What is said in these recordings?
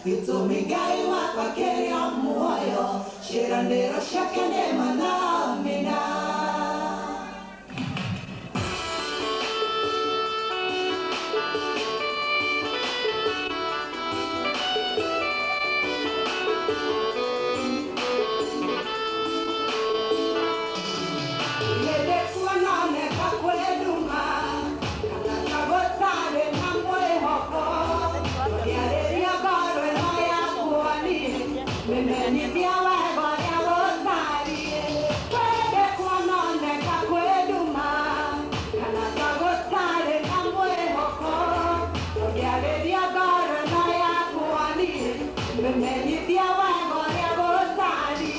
Itumigai wakwa keria muoyo Shirandero shakene manamina Yede kuanane kakweduma Kana kagotare namwe hoko Yade riagaro Meni dia wego ya rosari Kwede kuanone kakweduma Kana kagotare namwe hoko Yade riagaro na ya kuani Meni dia wego ya rosari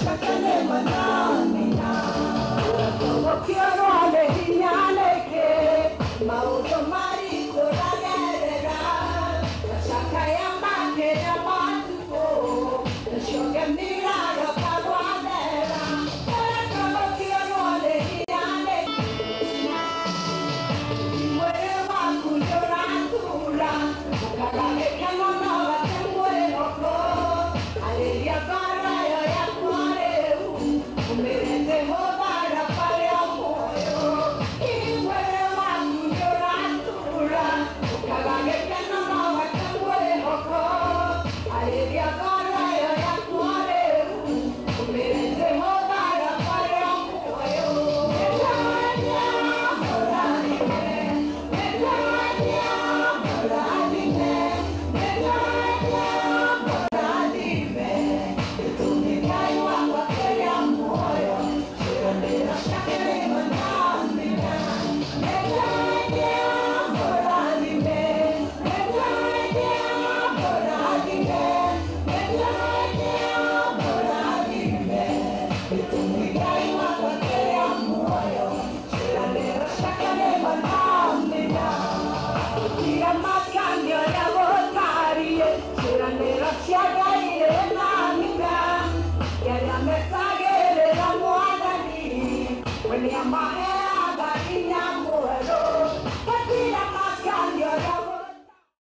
Shakane manamina, como quiero alegría, que mauto